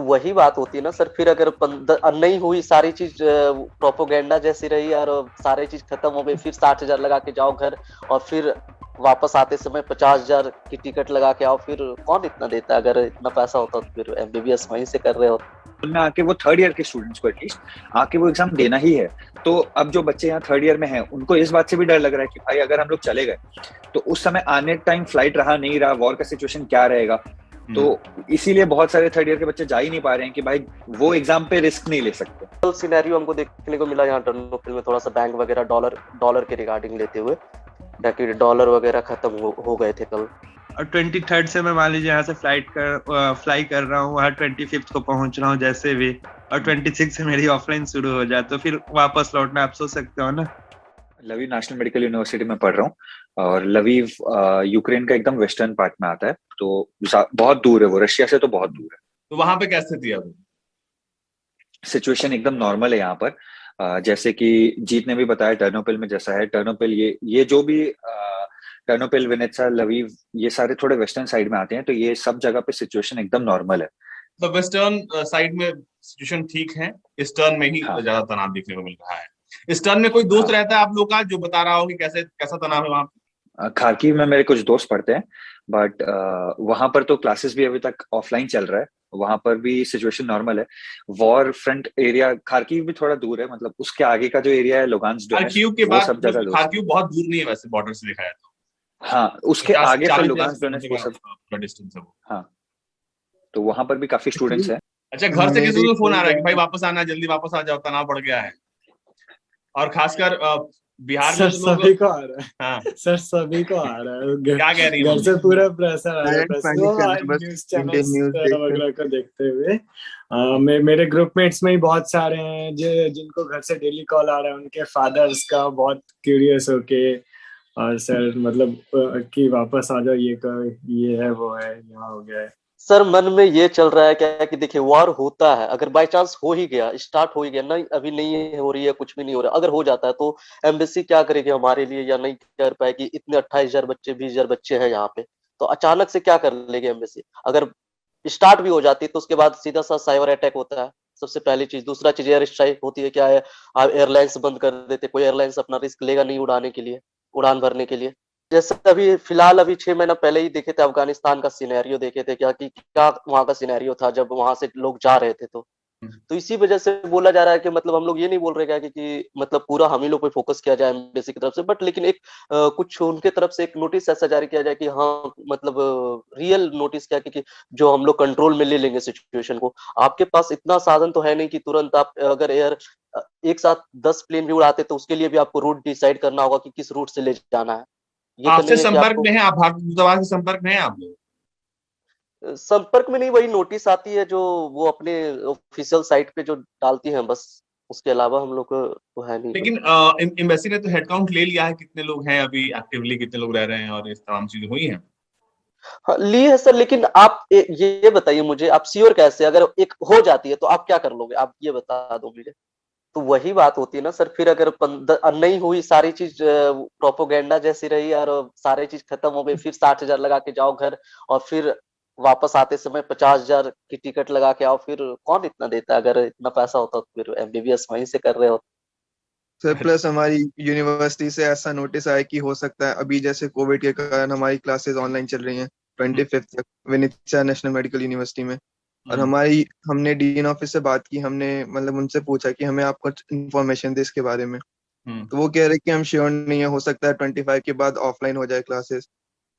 तो वही बात होती है ना सर, फिर अगर नहीं हुई सारी चीज, प्रोपोगेंडा जैसी रही और सारी चीज खत्म हो गई, फिर 60,000 लगा के जाओ घर, और फिर वापस आते समय 50,000 की टिकट लगा के आओ, फिर कौन इतना देता? अगर इतना पैसा होता तो फिर एमबीबीएस वहीं से कर रहे हो। में आके वो थर्ड ईयर के स्टूडेंट्स को एटलीस्ट आके वो एग्जाम देना ही है। तो अब जो बच्चे यहाँ थर्ड ईयर में हैं उनको इस बात से भी डर लग रहा है कि भाई अगर हम लोग चले गए तो उस समय आने टाइम फ्लाइट रहा नहीं रहा, वॉर का सिचुएशन क्या रहेगा। तो इसीलिए बहुत सारे थर्ड ईयर के बच्चे जा ही नहीं पा रहे हैं कि भाई वो एग्जाम पे रिस्क नहीं ले सकते। सिनेरियो हमको देखने को मिला यहाँ टर्नोपिल में, थोड़ा सा बैंक वगैरह डॉलर के रिगार्डिंग लेते हुए, ताकि डॉलर वगैरह खत्म हो गए थे कल। और 23rd से मैं मान लीजिए यहाँ से फ्लाई कर रहा हूँ, वहाँ 25th को पहुंच रहा हूँ जैसे भी, और 26 से मेरी ऑफलाइन शुरू हो जाए तो फिर वापस लौटना आप सोच सकते हो ना। लवीव नेशनल मेडिकल यूनिवर्सिटी में पढ़ रहा हूँ और लवीव यूक्रेन का एकदम वेस्टर्न पार्ट में आता है, तो बहुत दूर है वो, रशिया से तो बहुत दूर है। तो वहां पे कैसे थी अब सिचुएशन? एकदम नॉर्मल है यहाँ पर। जैसे कि जीत ने भी बताया टर्नोपिल में जैसा है। टर्नोपिल ये जो भी टर्नोपिल, विनित्सा, लवीव, ये सारे थोड़े वेस्टर्न साइड में आते हैं, तो ये सब जगह पे सिचुएशन एकदम नॉर्मल है। तो वेस्टर्न साइड में सिचुएशन ठीक है, ईस्टर्न में ही हाँ। ज्यादा तनाव देखने को मिल रहा है। ईस्टर्न में कोई दोस्त हाँ। रहता है आप लोग का जो बता रहा हो कि कैसा तनाव है वहां पे? खार्किव में मेरे कुछ दोस्त पढ़ते हैं, बट वहां पर तो क्लासेस भी अभी तक ऑफलाइन चल रहा है, वहां पर भी सिचुएशन नॉर्मल है। वॉर फ्रंट एरिया खार्किव भी थोड़ा दूर है, मतलब उसके आगे का जो एरिया है लुगांस्क, खार्किव के वो बाद सब जगह दूर। खार्किव बहुत दूर नहीं है वैसे बॉर्डर से देखा जाए तो। हाँ, उसके आगे फिर लुगांस्क, डोनेट्स्क, वो सब। डिस्टेंस है वो। हाँ, तो वहां पर भी काफी स्टूडेंट्स हैं। अच्छा, घर से किसी को फोन आ रहा है कि भाई वापस आना, जल्दी वापस आ जाओ, तनाव बढ़ गया है? और खासकर बिहार में सर सभी को आ रहा है। हाँ सर सभी को आ रहा है। क्या कह रही है घर से पूरा प्रेशर आ रहा है, बस न्यूज चैनल्स वगैरह को देखते हुए। मेरे ग्रुपमेट्स में ही बहुत सारे हैं जिनको घर से डेली कॉल आ रहा है, उनके फादर्स का, बहुत क्यूरियस होके, और सर मतलब कि वापस आ जाओ, ये है वो है, यहाँ हो गया है। सर मन में ये चल रहा है क्या कि देखिए, वॉर होता है, अगर बाय चांस हो ही गया, स्टार्ट हो ही गया, नहीं अभी नहीं हो रही है, कुछ भी नहीं हो रहा, अगर हो जाता है तो एम्बेसी क्या करेगी हमारे लिए, या नहीं कर पाएगी? इतने 28,000 बच्चे, 20,000 बच्चे हैं यहाँ पे, तो अचानक से क्या कर लेगी एम्बेसी? अगर स्टार्ट भी हो जाती है तो उसके बाद सीधा सा साइबर अटैक होता है, सबसे पहली चीज। दूसरा चीज एयर स्ट्राइक होती है, क्या है, आप एयरलाइंस बंद कर देते, कोई एयरलाइंस अपना रिस्क लेगा नहीं उड़ाने के लिए, उड़ान भरने के लिए। जैसे अभी फिलहाल, अभी 6 महीना पहले ही देखे थे, अफगानिस्तान का सिनेरियो देखे थे, क्या वहां का सिनेरियो था जब वहां से लोग जा रहे थे। तो इसी वजह से बोला जा रहा है कि मतलब हम लोग ये नहीं बोल रहे क्या कि मतलब पूरा हम ही लोग पे फोकस किया जाए एम्बेसी की तरफ से, बट लेकिन एक कुछ उनके तरफ से एक नोटिस ऐसा जारी किया जाए कि हाँ, मतलब रियल नोटिस क्या कि जो हम लोग कंट्रोल में ले लेंगे सिचुएशन को। आपके पास इतना साधन तो है नहीं कि तुरंत आप अगर एक साथ 10 प्लेन भी उड़ाते तो उसके लिए भी आपको रूट डिसाइड करना होगा कि किस रूट से ले जाना है। ये तो आपसे नहीं है कि संपर्क आपको में है, आप भारतीय दूतावास के संपर्क में है आप लोग? संपर्क में नहीं, वही नोटिस आती है जो वो अपने ऑफिशियल साइट पे जो डालती हैं, बस उसके अलावा हम लोग को तो है नहीं। लेकिन एम्बेसी ने तो हेडकाउंट ले लिया है, कितने लोग हैं अभी एक्टिवली, कितने लोग रह रहे हैं, और इस तमाम चीजें हुई हैं। हाँ, ली है सर, लेकिन आप ये बताइए मुझे, आप श्योर कैसे, अगर एक हो जाती है तो आप क्या कर लोगे, आप ये बता दो मुझे। तो वही बात होती है ना सर, फिर अगर नहीं हुई सारी चीज, प्रोपोगेंडा जैसी रही और सारी चीज खत्म हो गई, फिर 60,000 लगा के जाओ घर, और फिर वापस आते समय 50,000 की टिकट लगा के आओ, फिर कौन इतना देता? अगर इतना पैसा होता तो फिर एमबीबीएस वहीं से कर रहे हो। सर प्लस हमारी यूनिवर्सिटी से ऐसा नोटिस आया कि हो सकता है अभी जैसे कोविड के कारण हमारी क्लासेस ऑनलाइन चल रही हैं 25th तक विनित्सा नेशनल मेडिकल यूनिवर्सिटी में। और हमने डीन ऑफिस से बात की, हमने मतलब उनसे पूछा कि हमें आप कुछ इन्फॉर्मेशन दे इसके बारे में। तो वो कह रहे कि हम श्योर नहीं है, हो सकता है 25 के बाद ऑफलाइन हो जाए क्लासेस,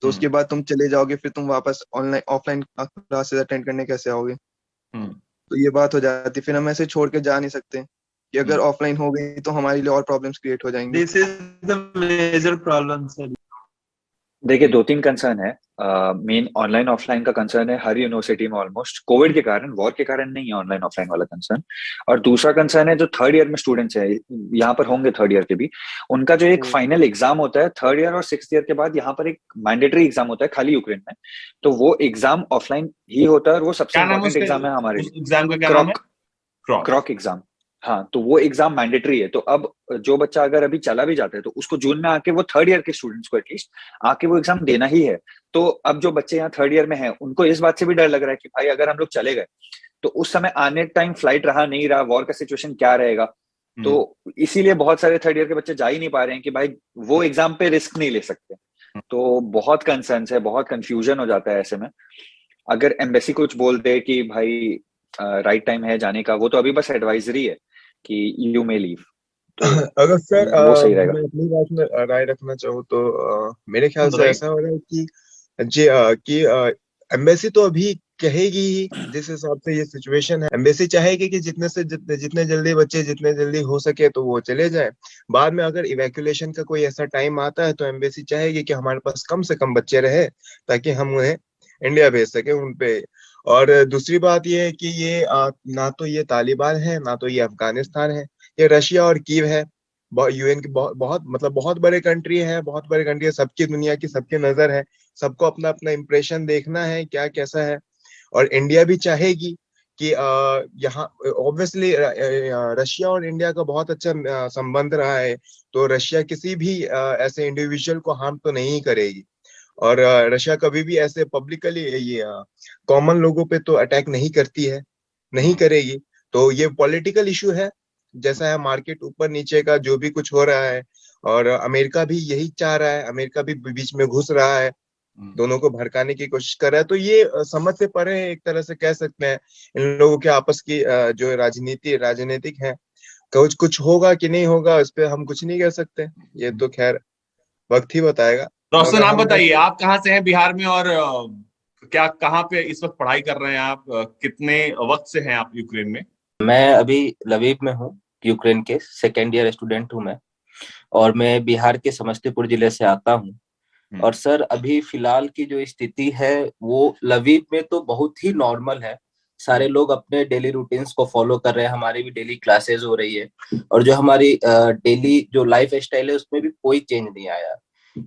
तो उसके बाद तुम चले जाओगे, फिर तुम वापस ऑनलाइन ऑफलाइन क्लासेस अटेंड करने कैसे आओगे। तो ये बात हो जाती, फिर हम ऐसे छोड़ के जा नहीं सकते कि अगर ऑफलाइन हो गई तो हमारे लिए और प्रॉब्लम्स क्रिएट हो जाएंगी। This is the major problem sir. देखिए, 2-3 कंसर्न है। मेन ऑनलाइन ऑफलाइन का कंसर्न है हर यूनिवर्सिटी में ऑलमोस्ट, कोविड के कारण, वॉर के कारण नहीं है ऑनलाइन ऑफलाइन वाला कंसर्न। और दूसरा कंसर्न है जो थर्ड ईयर में स्टूडेंट्स है, यहाँ पर होंगे थर्ड ईयर के भी, उनका जो एक फाइनल एग्जाम होता है थर्ड ईयर और 6th ईयर के बाद, यहाँ पर एक मैंडेटरी एग्जाम होता है खाली यूक्रेन में, तो वो एग्जाम ऑफलाइन ही होता है और वो सबसे इम्पोर्टेंट एग्जाम है हमारे लिए। एग्जाम का क्या नाम है? क्रॉक एग्जाम। हाँ, तो वो एग्जाम मैंडेटरी है। तो अब जो बच्चा अगर अभी चला भी जाता है तो उसको जून में आके वो थर्ड ईयर के स्टूडेंट्स को एटलीस्ट आके वो एग्जाम देना ही है। तो अब जो बच्चे यहाँ थर्ड ईयर में हैं उनको इस बात से भी डर लग रहा है कि भाई अगर हम लोग चले गए तो उस समय आने टाइम फ्लाइट रहा नहीं रहा, वॉर का सिचुएशन क्या रहेगा, तो इसीलिए बहुत सारे थर्ड ईयर के बच्चे जा ही नहीं पा रहे हैं कि भाई वो एग्जाम पे रिस्क नहीं ले सकते। तो बहुत कंसर्न है, बहुत कंफ्यूजन हो जाता है ऐसे में। अगर एम्बेसी कुछ बोल दे कि भाई राइट टाइम है जाने का, वो तो अभी बस एडवाइजरी है कि यू मे लीव, तो अगर सर वो सही रहेगा। मैं अपनी बात में राय रखना चाहूँ तो मेरे ख्याल से बताइए। ऐसा हो रहा है कि एम्बेसी तो अभी कहेगी ही, जिस हिसाब से ये सिचुएशन है एम्बेसी चाहेगी कि जितने जल्दी बच्चे जितने जल्दी हो सके तो वो चले जाए। बाद में अगर इवैक्यूएशन का कोई ऐसा टाइम आता है तो एम्बेसी चाहेगी कि हमारे पास कम से कम बच्चे रहे ताकि हम उन्हें इंडिया भेज सके उनपे। और दूसरी बात ये है कि ये ना तो ये तालिबान है ना तो ये अफगानिस्तान है, ये रशिया और कीव है। यूएन की बहुत मतलब बहुत बड़े कंट्री है, बहुत बड़े कंट्री है, सबकी दुनिया की सबकी नजर है, सबको अपना अपना इम्प्रेशन देखना है क्या कैसा है। और इंडिया भी चाहेगी कि यहाँ ऑब्वियसली रशिया और इंडिया का बहुत अच्छा संबंध रहा है, तो रशिया किसी भी ऐसे इंडिविजुअल को हार्म तो नहीं करेगी। और रशिया कभी भी ऐसे पब्लिकली ये कॉमन लोगों पे तो अटैक नहीं करती है, नहीं करेगी। तो ये पॉलिटिकल इशू है, जैसा है मार्केट ऊपर नीचे का जो भी कुछ हो रहा है। और अमेरिका भी यही चाह रहा है, अमेरिका भी बीच में घुस रहा है, दोनों को भड़काने की कोशिश कर रहा है। तो ये समझ से परे है, एक तरह से कह सकते हैं इन लोगों के आपस की जो राजनीतिक है। कुछ होगा कि नहीं होगा इस पे हम कुछ नहीं कह सकते, ये तो खैर वक्त ही बताएगा। रोशन, मगर आप हम बताइए, आप कहाँ से हैं बिहार में, और क्या कहाँ पे इस वक्त पढ़ाई कर रहे हैं आप? कितने वक्त से हैं आप यूक्रेन में? मैं अभी लवीव में हूँ, यूक्रेन के 2nd ईयर स्टूडेंट हूँ मैं, और मैं बिहार के समस्तीपुर जिले से आता हूँ। और सर अभी फिलहाल की जो स्थिति है वो लवीव में तो बहुत ही नॉर्मल है, सारे लोग अपने डेली रूटीन्स को फॉलो कर रहे हैं, हमारी भी डेली क्लासेस हो रही है, और जो हमारी डेली जो लाइफ स्टाइल है उसमें भी कोई चेंज नहीं आया।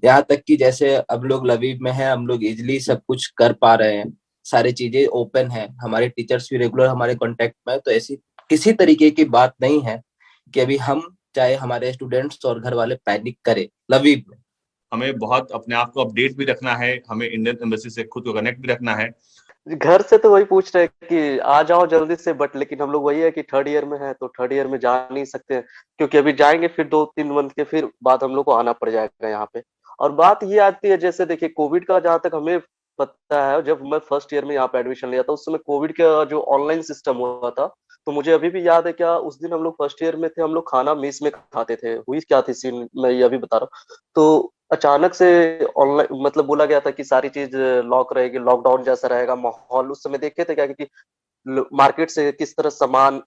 यहाँ तक कि जैसे अब लोग लवीव में हैं, हम लोग इजिली सब कुछ कर पा रहे हैं, सारी चीजें ओपन है, हमारे टीचर्स भी रेगुलर हमारे कांटेक्ट में है, तो ऐसी किसी तरीके की बात नहीं है कि अभी हम चाहे हमारे स्टूडेंट्स और घर वाले पैनिक करें लवीव में। हमें बहुत अपने आप को अपडेट भी रखना है, हमें इंडियन एम्बेसी से खुद को कनेक्ट भी रखना है। घर से तो वही पूछ रहे हैं कि आ जाओ जल्दी से, बट लेकिन हम लोग वही है कि थर्ड ईयर में है तो थर्ड ईयर में जा नहीं सकते, क्योंकि अभी जाएंगे फिर 2-3 मंथ के फिर बाद हम लोग को आना पड़ जाएगा यहाँ पे। और बात ये आती है, जैसे देखिए कोविड का जहाँ तक हमें पता है, जब मैं फर्स्ट ईयर में यहाँ पे एडमिशन लिया था उस समय कोविड का जो ऑनलाइन सिस्टम हुआ था, तो मुझे अभी भी याद है, क्या उस दिन हम लोग फर्स्ट ईयर में थे, हम लोग खाना मेस में खाते थे। हुई क्या थी सीन, मैं ये अभी बता रहा हूँ। तो अचानक से ऑनलाइन मतलब बोला गया था कि सारी चीज लॉक रहेगी, लॉकडाउन जैसा रहेगा माहौल। उस समय देखे थे क्या कि मार्केट से किस तरह सामान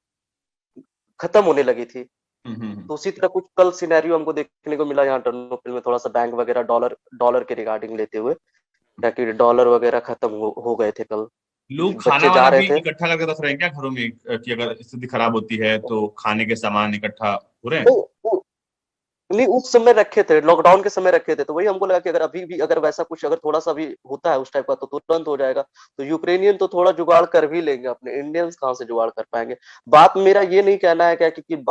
खत्म होने लगी थी। तो उसी तरह कुछ कल सिनेरियो हमको देखने को मिला यहाँ टर्नोपिल में, थोड़ा सा बैंक वगैरह डॉलर के रिगार्डिंग लेते हुए, ताकि डॉलर वगैरह खत्म हो गए थे कल। लोग खाना बच्चे जा वाना रहे भी थे, इकट्ठा करके रख रहे हैं क्या घरों में, कि अगर स्थिति खराब होती है तो खाने के सामान इकट्ठा हो रहे हैं? नहीं उस समय रखे थे, लॉकडाउन के समय रखे थे, तो वही हमको लगा कि अगर अभी भी अगर वैसा कुछ अगर थोड़ा सा भी होता है उस टाइप का तो तुरंत हो जाएगा। तो यूक्रेनियन तो थोड़ा जुगाड़ कर भी लेंगे, अपने इंडियंस कहाँ से जुगाड़ कर पाएंगे। बात मेरा ये नहीं कहना है क्या कि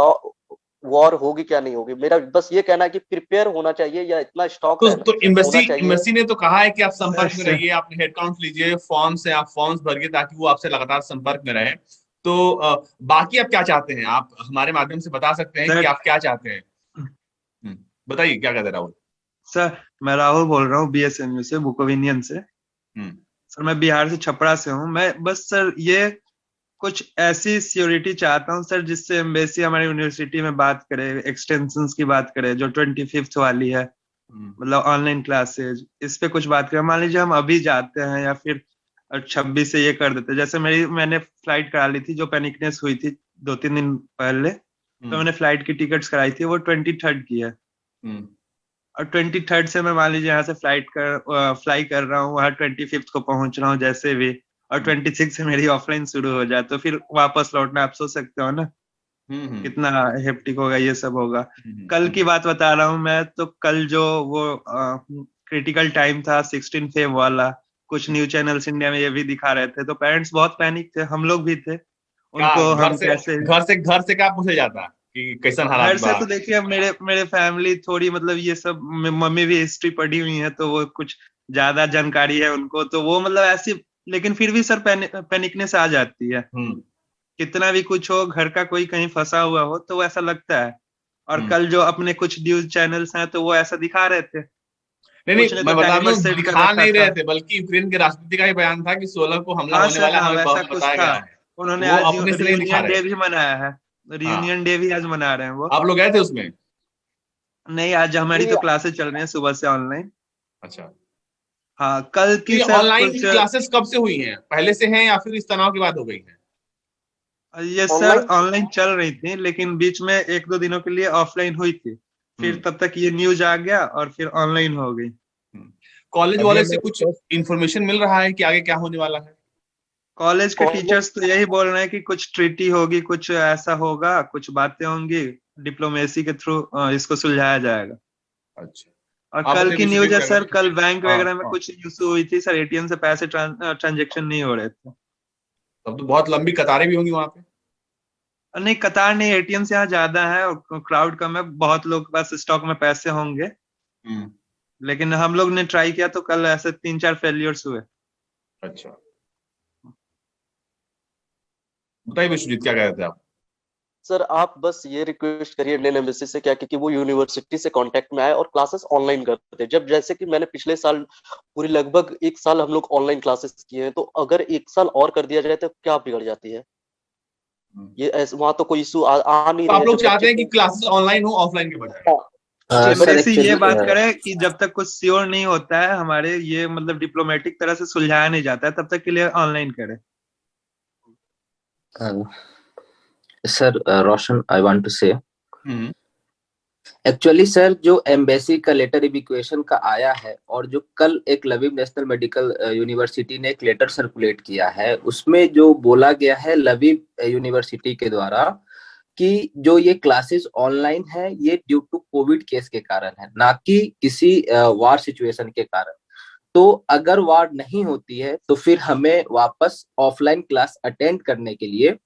वॉर होगी क्या नहीं होगी, मेरा बस ये कहना है कि प्रिपेयर होना चाहिए, या इतना स्टॉक तो होना चाहिए। एम्बेसी ने तो कहा है कि आप संपर्क में रहिए, आपने हेड काउंट लीजिए, फॉर्म्स है आप फॉर्म्स भरिए ताकि वो आपसे लगातार संपर्क में रहे। तो बाकी आप क्या चाहते हैं, आप हमारे माध्यम से बता सकते हैं कि आप क्या चाहते हैं? बताइए क्या कहते हैं राहुल। सर मैं राहुल बोल रहा हूँ बीएसएनयू से, बुकोविनियन से। सर मैं बिहार से, छपरा से हूँ मैं। बस सर ये कुछ ऐसी सियोरिटी चाहता हूँ सर जिससे एम्बेसी हमारी यूनिवर्सिटी में बात करे, एक्सटेंशंस की बात करे, जो 25th वाली है, मतलब ऑनलाइन क्लासेज, इस पे कुछ बात करें। मान लीजिए हम अभी जाते हैं या फिर 26 से ये कर देते, जैसे मैंने फ्लाइट करा ली थी, जो पैनिकनेस हुई थी 2-3 दिन पहले, तो मैंने फ्लाइट की टिकट्स कराई थी, वो 23rd की है। और 23rd से मैं मान लीजिए यहाँ से फ्लाई कर रहा हूँ, वहाँ 25th को पहुंच रहा हूँ जैसे भी, और 26 से मेरी ऑफलाइन शुरू हो जाए, तो फिर वापस लौटना, आप सोच सकते हो ना कितना हेप्टिक होगा, ये सब होगा। कल की बात बता रहा हूँ मैं, तो कल जो वो क्रिटिकल टाइम था 16 फेब वाला, कुछ न्यूज चैनल्स इंडिया में ये भी दिखा रहे थे, तो पेरेंट्स बहुत पैनिक थे, हम लोग भी थे। उनको हम कैसे घर से क्या पूछे जाता कि कैसन हालात घर से, तो देखिए मेरे फैमिली थोड़ी मतलब ये सब, मम्मी भी हिस्ट्री पढ़ी हुई है तो वो कुछ ज्यादा जानकारी है उनको, तो वो मतलब ऐसी, लेकिन फिर भी सर पैनिकनेस आ जाती है। कितना भी कुछ हो, घर का कोई कहीं फंसा हुआ हो तो वो ऐसा लगता है। और कल जो अपने कुछ न्यूज चैनल्स हैं तो वो ऐसा दिखा रहे थे, नहीं कुछ ने मैं तो बता रहा टाइमर हूँ, सेट कर दिखा रखा नहीं था। रहे थे, बल्कि यूक्रेन के राष्ट्रपति का ही बयान था कि 16 को हमला हाँ होने सर, वाला है, हाँ हमें वैसा बहुत कुछ बताया था। गया है। उन्होंने वो आज अपने से नहीं दिखा रियूनियन रहे डे थे। भी मनाया है, हाँ, रियूनियन डे भी आज मना रहे हैं वो। आप लोग गए थे उसमें? नहीं, आज हमारी नहीं, तो क्लासेस चल रही हैं सुबह से ऑनलाइन। अच्छा, हाँ, कल तो की ये सर ऑनलाइन कुछ क्लासेस कब से हुई हैं? पहले से हैं या फिर इस तनाव के बाद हो गई हैं? ये सर ऑनलाइन ऑनलाइन चल रही थी, लेकिन बीच में 1-2 दिनों के लिए ऑफलाइन हुई थी। फिर तब तक ये न्यूज आ गया और फिर ऑनलाइन हो गई। कॉलेज अभी वाले हम से कुछ इंफॉर्मेशन मिल रहा है कि आगे क्या होने वाला है? कॉलेज के कॉलेज टीचर्स तो यही बोल रहे हैं कि कुछ ट्रीटी होगी, कुछ ऐसा होगा, कुछ बातें होंगी, डिप्लोमेसी के थ्रू इसको सुलझाया जाएगा। अच्छा, और आप कल बताइए की न्यूज विश्वजीत है क्या सर, करें? कल बैंक हाँ वगैरह में हाँ, कुछ इशू हुई थी सर, एटीएम से पैसे ट्रांजेक्शन नहीं हो रहे थे। तब तो बहुत लंबी कतारें भी होंगी वहां पे। नहीं, कतार नहीं, एटीएम से यहाँ ज्यादा है और क्राउड कम है, बहुत लोग के पास स्टॉक में पैसे होंगे। हम्म, लेकिन हम लोग ने ट्राई किया तो कल ऐसे 3-4 फेलियर्स हुए। अच्छा, बताइए विश्वजीत क्या कह रहे थे आप? सर आप बस ये रिक्वेस्ट करिए इंडियन एम्बेसी से क्या कि वो यूनिवर्सिटी से कांटेक्ट में आए और क्लासेस ऑनलाइन करते हैं। जब जैसे कि मैंने पिछले साल पूरी लगभग 1 साल हम लोग ऑनलाइन क्लासेस किए हैं, तो अगर 1 साल और कर दिया जाए तो क्या बिगड़ जाती है? ये ऐसे वहां तो कोई इशू आ नहीं तो रहे आप हैं लोग जब चाहते बच्चे हैं कि को। क्लासेस ऑनलाइन हो ऑफलाइन के बजाय? जी सर एम्बेसी ये एक्चुअली बात करे कि जब तक कुछ श्योर नहीं होता है हमारे, ये मतलब डिप्लोमेटिक तरह से सुलझाया नहीं जाता है, तब तक के लिए ऑनलाइन करे। Sir Roshan I want to say hmm, actually sir जो एम्बेसी का लेटर इविक्वेशन का आया है और जो कल एक लवीव नेशनल मेडिकल यूनिवर्सिटी ने एक लेटर सर्कुलेट किया है, उसमें जो बोला गया है लवीव यूनिवर्सिटी के द्वारा कि जो ये क्लासेस ऑनलाइन है ये ड्यू टू कोविड केस के कारण है, ना कि किसी वार सिचुएशन के कारण। तो अगर वार नहीं होती है तो फिर हमें वापस ऑफलाइन क्लास अटेंड करने के लिए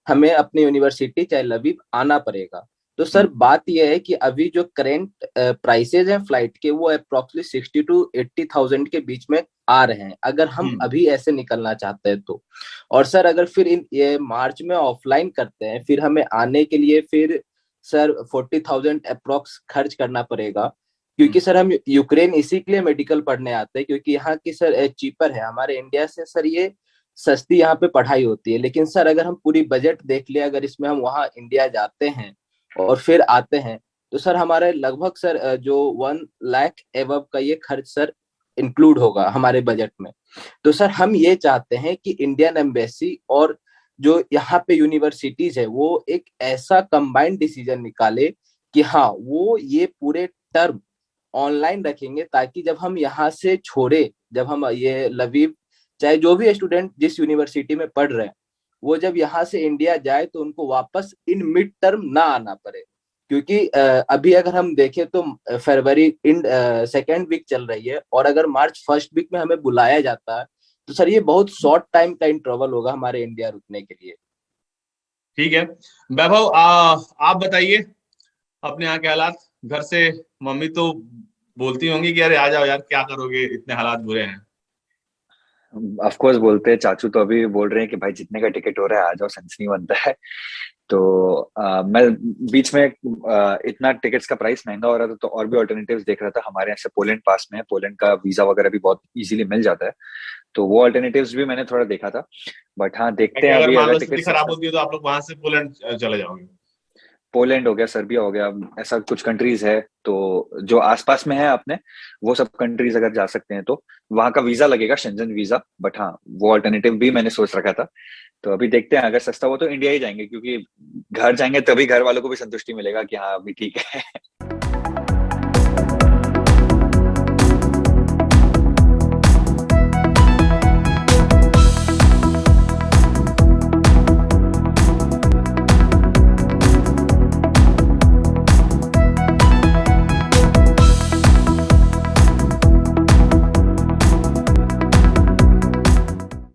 हमें अपनी यूनिवर्सिटी चाहे लवीव आना पड़ेगा। तो सर बात यह है कि अभी जो करेंट प्राइसेज हैं फ्लाइट के, वो अप्रोक्सीमेटली 60 to 80,000 के बीच में आ रहे हैं अगर हम अभी ऐसे निकलना चाहते हैं तो। और सर अगर फिर ये मार्च में ऑफलाइन करते हैं, फिर हमें आने के लिए फिर सर 40,000 अप्रोक्स खर्च करना पड़ेगा। क्योंकि सर हम यूक्रेन इसी के लिए मेडिकल पढ़ने आते हैं क्योंकि यहाँ की सर चीपर है, हमारे इंडिया से सर ये सस्ती यहाँ पे पढ़ाई होती है। लेकिन सर अगर हम पूरी बजट देख ले, अगर इसमें हम वहाँ इंडिया जाते हैं और फिर आते हैं, तो सर हमारे लगभग सर जो 1 लाख एवब का ये खर्च सर इंक्लूड होगा हमारे बजट में। तो सर हम ये चाहते हैं कि इंडियन एम्बेसी और जो यहाँ पे यूनिवर्सिटीज है वो एक ऐसा कंबाइंड डिसीजन निकाले कि हाँ वो ये पूरे टर्म ऑनलाइन रखेंगे, ताकि जब हम यहाँ से छोड़े, जब हम ये लवीव चाहे जो भी स्टूडेंट जिस यूनिवर्सिटी में पढ़ रहे हैं, वो जब यहाँ से इंडिया जाए तो उनको वापस इन मिड टर्म ना आना पड़े। क्योंकि अभी अगर हम देखें तो फरवरी इन सेकेंड वीक चल रही है और अगर मार्च फर्स्ट वीक में हमें बुलाया जाता है तो सर ये बहुत शॉर्ट टाइम का इंटरवल होगा हमारे इंडिया रुकने के लिए। ठीक है वैभव, आप बताइए अपने यहाँ के हालात। घर से मम्मी तो बोलती होंगी कि अरे आ जाओ यार, क्या करोगे, इतने हालात बुरे हैं। ऑफ कोर्स बोलते हैं, चाचू तो अभी बोल रहे हैं कि भाई जितने का टिकट हो रहा है आ जाओ, सेंस नहीं बनता है। तो मैं बीच में इतना टिकट्स का प्राइस महंगा हो रहा था तो और भी ऑल्टरनेटिव्स देख रहा था। हमारे यहाँ से पोलैंड पास में है, पोलैंड का वीजा वगैरह भी बहुत इजीली मिल जाता है, तो वो ऑल्टरनेटिव्स भी मैंने थोड़ा देखा था। बट हाँ देखते हैं अगर अभी मान अगर लो टिकट स्थिति खराब होती है तो आप लोग वहां से पोलैंड चले जाओगे? पोलैंड हो गया, सर्बिया हो गया, ऐसा कुछ कंट्रीज है तो जो आसपास में है अपने, वो सब कंट्रीज अगर जा सकते हैं तो वहां का वीजा लगेगा, शेंजन वीजा। बट हाँ वो अल्टरनेटिव भी मैंने सोच रखा था। तो अभी देखते हैं, अगर सस्ता हो तो इंडिया ही जाएंगे, क्योंकि घर जाएंगे तभी घर वालों को भी संतुष्टि मिलेगा कि हाँ अभी ठीक है।